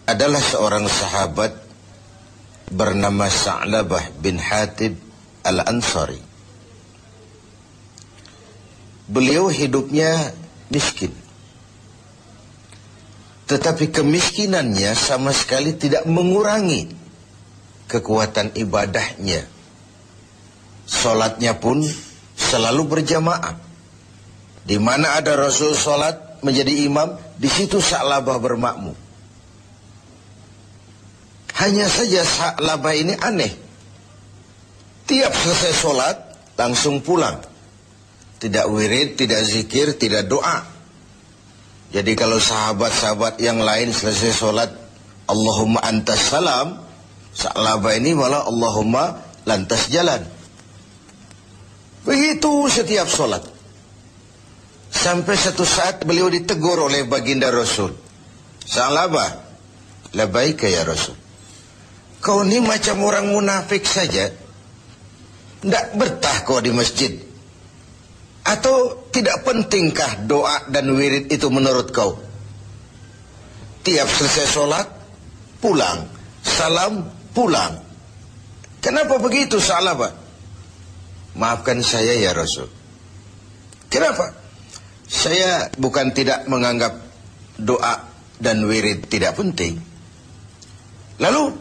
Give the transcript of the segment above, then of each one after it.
adalah seorang sahabat bernama Sa'labah bin Hatib Al-Ansari. Beliau hidupnya miskin, tetapi kemiskinannya sama sekali tidak mengurangi kekuatan ibadahnya. Salatnya pun selalu berjamaah. Di mana ada Rasul salat menjadi imam, di situ Sa'labah bermakmum. Hanya saja Sa'labah ini aneh. Tiap selesai salat langsung pulang. Tidak wirid, tidak zikir, tidak doa. Jadi kalau sahabat-sahabat yang lain selesai salat Allahumma antas salam, Sa'labah ini malah Allahumma lantas jalan. Begitu setiap salat. Sampai satu saat beliau ditegur oleh baginda Rasul. Sa'labah, labaika ya Rasul. Kau ini macam orang munafik saja. Tidak betah kau di masjid. Atau tidak pentingkah doa dan wirid itu menurut kau? Tiap selesai sholat, pulang. Salam, pulang. Kenapa begitu Sa'labah? Maafkan saya ya Rasul. Kenapa? Saya bukan tidak menganggap doa dan wirid tidak penting. Lalu,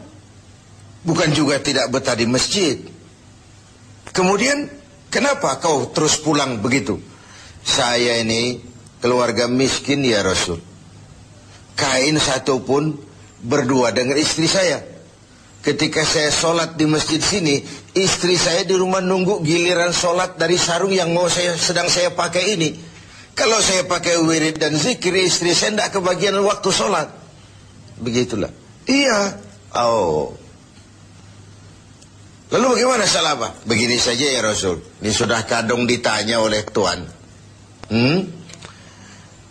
bukan juga tidak betah di masjid. Kemudian, kenapa kau terus pulang begitu? Saya ini keluarga miskin ya Rasul. Kain satu pun berdua dengan istri saya. Ketika saya sholat di masjid sini, istri saya di rumah nunggu giliran sholat dari sarung yang sedang saya pakai ini. Kalau saya pakai wirid dan zikir, istri saya tidak kebagian waktu sholat. Begitulah. Iya. Oh. Lalu bagaimana Sa'labah? Begini saja ya Rasul. Ini sudah kadung ditanya oleh Tuhan.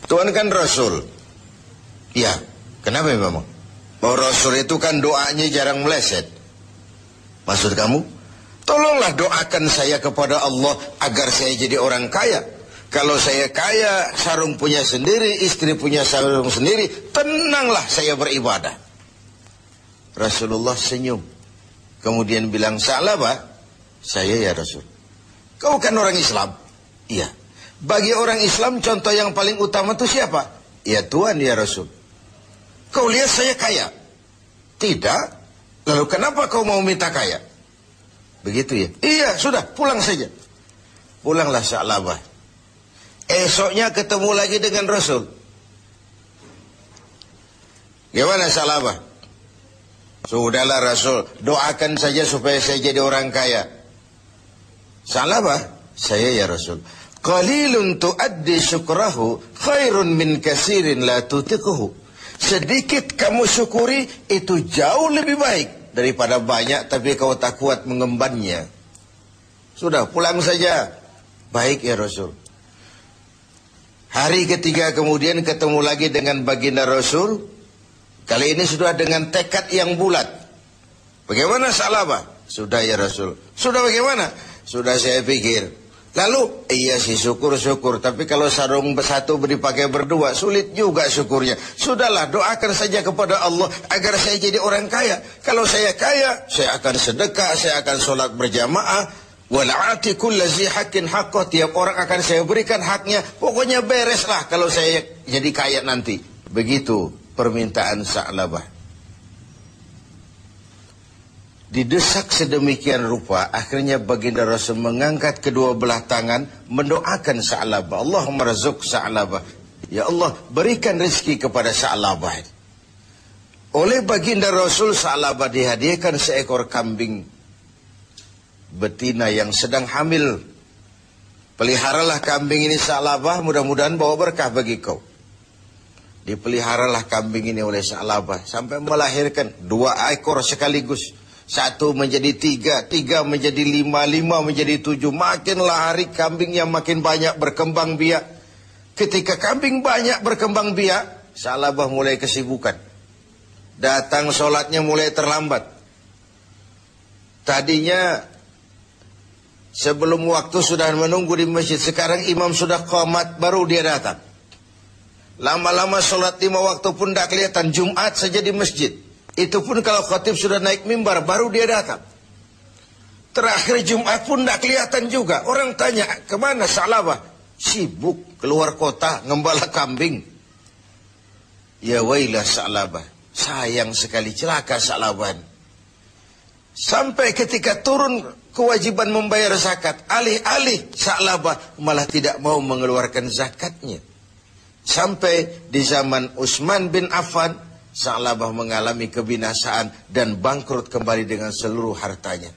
Tuhan kan Rasul. Ya, kenapa memang? Bahwa Rasul itu kan doanya jarang meleset. Maksud kamu? Tolonglah doakan saya kepada Allah agar saya jadi orang kaya. Kalau saya kaya, sarung punya sendiri, istri punya sarung sendiri, tenanglah saya beribadah. Rasulullah senyum. Kemudian bilang, Sa'labah, saya ya Rasul. Kau kan orang Islam? Iya. Bagi orang Islam contoh yang paling utama itu siapa? Ya Tuhan ya Rasul. Kau lihat saya kaya? Tidak. Lalu kenapa kau mau minta kaya? Begitu ya? Iya, sudah, pulang saja. Pulanglah Sa'labah. Esoknya ketemu lagi dengan Rasul. Gimana Sa'labah? Sudahlah Rasul, doakan saja supaya saya jadi orang kaya. Sa'labah, saya ya Rasul. Qalilun tuaddi syukrahu khairun min kasirin la tutiquhu. Sedikit kamu syukuri itu jauh lebih baik daripada banyak tapi kau tak kuat mengembannya. Sudah, pulang saja. Baik ya Rasul. Hari ketiga kemudian ketemu lagi dengan baginda Rasul. Kali ini sudah dengan tekad yang bulat. Bagaimana Sa'labah? Sudah ya Rasul. Sudah bagaimana? Sudah saya pikir. Lalu, iya sih syukur-syukur. Tapi kalau sarung satu dipakai berdua, sulit juga syukurnya. Sudahlah, doakan saja kepada Allah agar saya jadi orang kaya. Kalau saya kaya, saya akan sedekah, saya akan sholat berjamaah. Wala'ati kullazi haqqin haqqah. Tiap orang akan saya berikan haknya. Pokoknya bereslah kalau saya jadi kaya nanti. Begitu permintaan Sa'labah. Didesak sedemikian rupa, akhirnya baginda Rasul mengangkat kedua belah tangan, mendoakan Sa'labah. Allahumma razuk Sa'labah. Ya Allah, berikan rezeki kepada Sa'labah. Oleh baginda Rasul, Sa'labah dihadiahkan seekor kambing betina yang sedang hamil. Peliharalah kambing ini Sa'labah, mudah-mudahan bawa berkah bagi kau. Dipeliharalah kambing ini oleh Sa'labah sampai melahirkan 2 ekor sekaligus. 1 menjadi 3, 3 menjadi 5, 5 menjadi 7. Makinlah hari kambingnya makin banyak berkembang biak. Ketika kambing banyak berkembang biak, Sa'labah mulai kesibukan. Datang sholatnya mulai terlambat. Tadinya sebelum waktu sudah menunggu di masjid. Sekarang imam sudah qamat baru dia datang. Lama-lama sholat 5 waktu pun tidak kelihatan. Jumat saja di masjid. Itu pun kalau khatib sudah naik mimbar, baru dia datang. Terakhir Jumat pun tidak kelihatan juga. Orang tanya, kemana Sa'labah? Sibuk keluar kota, ngembala kambing. Ya wailah Sa'labah. Sayang sekali, celaka Sa'labah. Sampai ketika turun kewajiban membayar zakat, alih-alih Sa'labah malah tidak mau mengeluarkan zakatnya. Sampai di zaman Utsman bin Affan, Sa'labah mengalami kebinasaan dan bangkrut kembali dengan seluruh hartanya.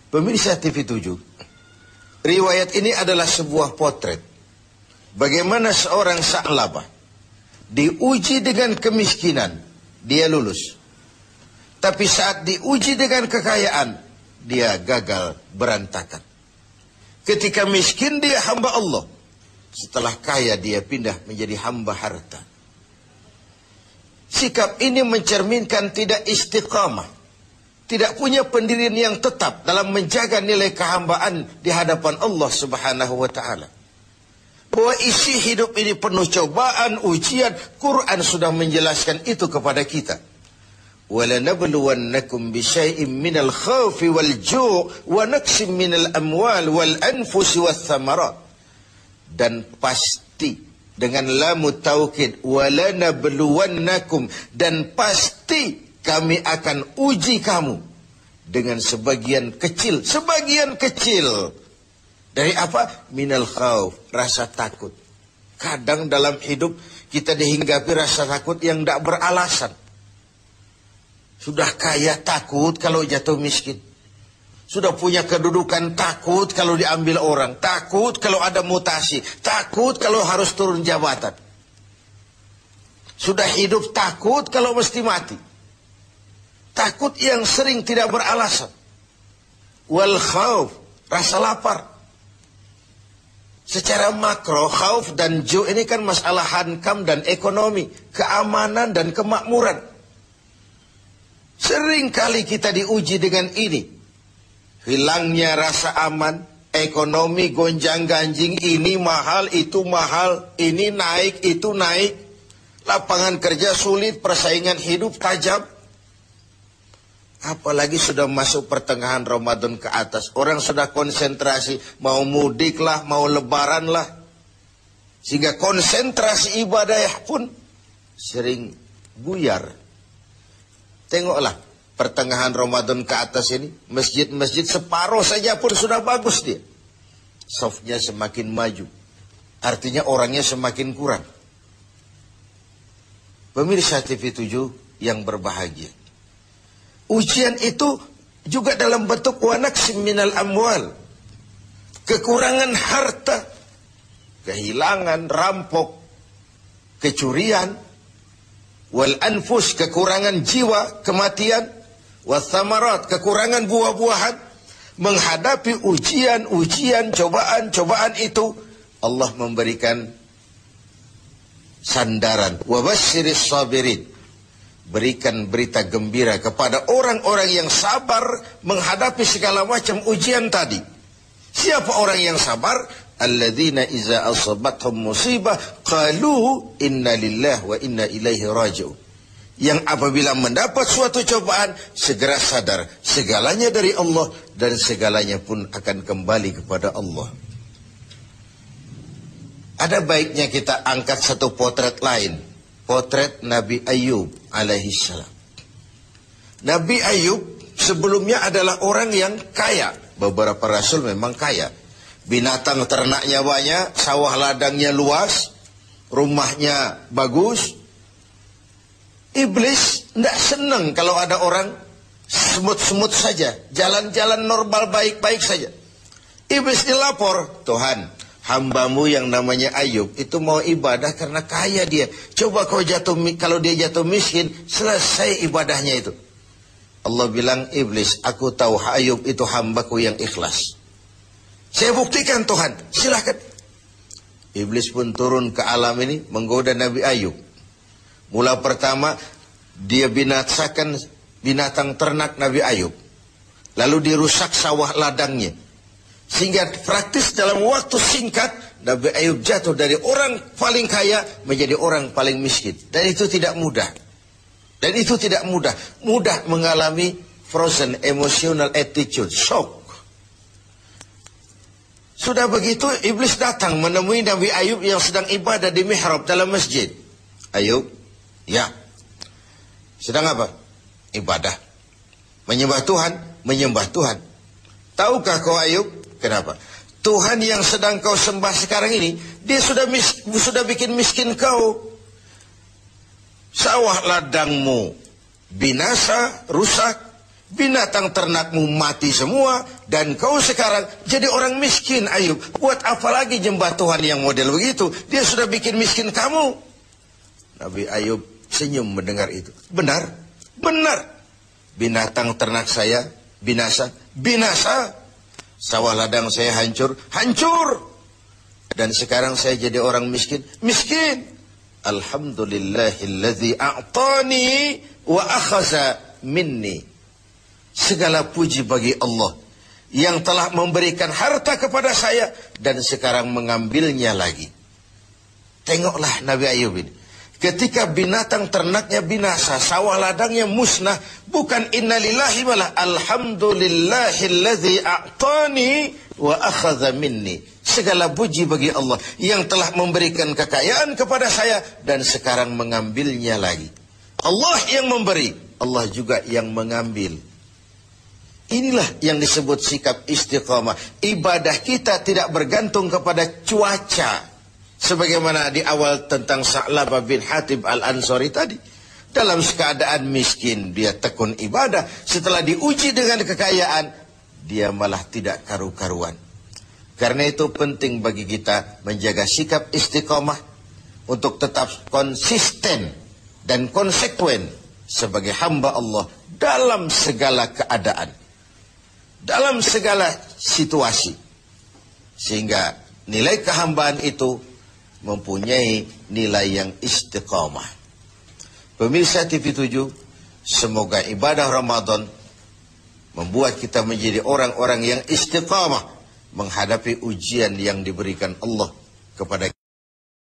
Pemirsa TV 7, riwayat ini adalah sebuah potret bagaimana seorang Sa'labah diuji dengan kemiskinan, dia lulus. Tapi saat diuji dengan kekayaan, dia gagal, berantakan. Ketika miskin dia hamba Allah, setelah kaya dia pindah menjadi hamba harta. Sikap ini mencerminkan tidak istiqamah, tidak punya pendirian yang tetap dalam menjaga nilai kehambaan di hadapan Allah Subhanahu wa ta'ala. Bahwa isi hidup ini penuh cobaan, ujian. Quran sudah menjelaskan itu kepada kita. وَلَنَبْلُوَنَّكُمْ بِشَيْءٍ مِّنَ الْخَوْفِ وَالْجُوعِ وَنَقْصٍ مِّنَ الْأَمْوَالِ وَالْأَنفُسِ وَالثَّمَرَاتِ. Dan pasti, dengan lamu taukid, وَلَنَبْلُوَنَّكُمْ, dan pasti kami akan uji kamu dengan sebagian kecil dari apa? Minal khauf, rasa takut. Kadang dalam hidup kita dihinggapi rasa takut yang tidak beralasan. Sudah kaya takut kalau jatuh miskin. Sudah punya kedudukan takut kalau diambil orang. Takut kalau ada mutasi. Takut kalau harus turun jabatan. Sudah hidup takut kalau mesti mati. Takut yang sering tidak beralasan. Wal khauf, rasa lapar. Secara makro, khauf dan ju' ini kan masalah hankam dan ekonomi, keamanan dan kemakmuran. Sering kali kita diuji dengan ini. Hilangnya rasa aman, ekonomi gonjang-ganjing, ini mahal, itu mahal, ini naik, itu naik. Lapangan kerja sulit, persaingan hidup tajam. Apalagi sudah masuk pertengahan Ramadan ke atas. Orang sudah konsentrasi. Mau mudik lah, mau lebaran lah. Sehingga konsentrasi ibadah pun sering buyar. Tengoklah pertengahan Ramadan ke atas ini. Masjid-masjid separuh saja pun sudah bagus dia. Softnya semakin maju. Artinya orangnya semakin kurang. Pemirsa TV 7 yang berbahagia. Ujian itu juga dalam bentuk wanaksim minal amwal. Kekurangan harta, kehilangan, rampok, kecurian. Wal anfus, kekurangan jiwa, kematian. Wal thamarat, kekurangan buah-buahan. Menghadapi ujian-ujian, cobaan-cobaan itu, Allah memberikan sandaran. Wa basyiris sabirin. Berikan berita gembira kepada orang-orang yang sabar menghadapi segala macam ujian tadi. Siapa orang yang sabar? Alladzina iza asabathum musibah qalu inna lillahi wa inna ilaihi raji'un. Yang apabila mendapat suatu cobaan segera sadar segalanya dari Allah dan segalanya pun akan kembali kepada Allah. Ada baiknya kita angkat satu potret lain. Potret Nabi Ayub alaihissalam. Nabi Ayub sebelumnya adalah orang yang kaya. Beberapa rasul memang kaya. Binatang ternaknya banyak, sawah ladangnya luas, rumahnya bagus. Iblis tidak senang kalau ada orang semut-semut saja, jalan-jalan normal baik-baik saja. Iblis dilapor, Tuhan, hambamu yang namanya Ayub itu mau ibadah karena kaya dia. Coba kalau dia jatuh miskin, selesai ibadahnya itu. Allah bilang, Iblis, aku tahu Ayub itu hambaku yang ikhlas. Saya buktikan Tuhan, silahkan. Iblis pun turun ke alam ini menggoda Nabi Ayub. Mula pertama dia binasakan binatang ternak Nabi Ayub. Lalu dirusak sawah ladangnya. Sehingga praktis dalam waktu singkat Nabi Ayub jatuh dari orang paling kaya menjadi orang paling miskin. Dan itu tidak mudah. Dan itu tidak mudah. Mudah mengalami frozen emotional attitude, shock. Sudah begitu, iblis datang menemui Nabi Ayub yang sedang ibadah di mihrab dalam masjid. Ayub, ya. Sedang apa? Ibadah. Menyembah Tuhan, menyembah Tuhan. Tahukah kau Ayub? Kenapa? Tuhan yang sedang kau sembah sekarang ini, dia sudah bikin miskin kau. Sawah ladangmu binasa, rusak, binatang ternakmu mati semua, dan kau sekarang jadi orang miskin Ayub. Buat apa lagi nyembah Tuhan yang model begitu? Dia sudah bikin miskin kamu. Nabi Ayub senyum mendengar itu. Benar, benar. Binatang ternak saya binasa, binasa. Sawah ladang saya hancur, hancur. Dan sekarang saya jadi orang miskin, miskin. Alhamdulillahilladzi a'tani wa akhaza minni. Segala puji bagi Allah yang telah memberikan harta kepada saya dan sekarang mengambilnya lagi. Tengoklah Nabi Ayub ini. Ketika binatang ternaknya binasa, sawah ladangnya musnah, bukan innalillahi malah alhamdulillahilladzi a'tani wa akhadha minni. Segala puji bagi Allah yang telah memberikan kekayaan kepada saya dan sekarang mengambilnya lagi. Allah yang memberi, Allah juga yang mengambil. Inilah yang disebut sikap istiqamah. Ibadah kita tidak bergantung kepada cuaca. Sebagaimana di awal tentang Sa'labah bin Hatib al-Ansari tadi. Dalam keadaan miskin, dia tekun ibadah. Setelah diuji dengan kekayaan, dia malah tidak karu-karuan. Karena itu penting bagi kita menjaga sikap istiqamah untuk tetap konsisten dan konsekuen sebagai hamba Allah dalam segala keadaan, dalam segala situasi. Sehingga nilai kehambaan itu mempunyai nilai yang istiqamah. Pemirsa TV7, semoga ibadah Ramadan membuat kita menjadi orang-orang yang istiqamah menghadapi ujian yang diberikan Allah kepada kita.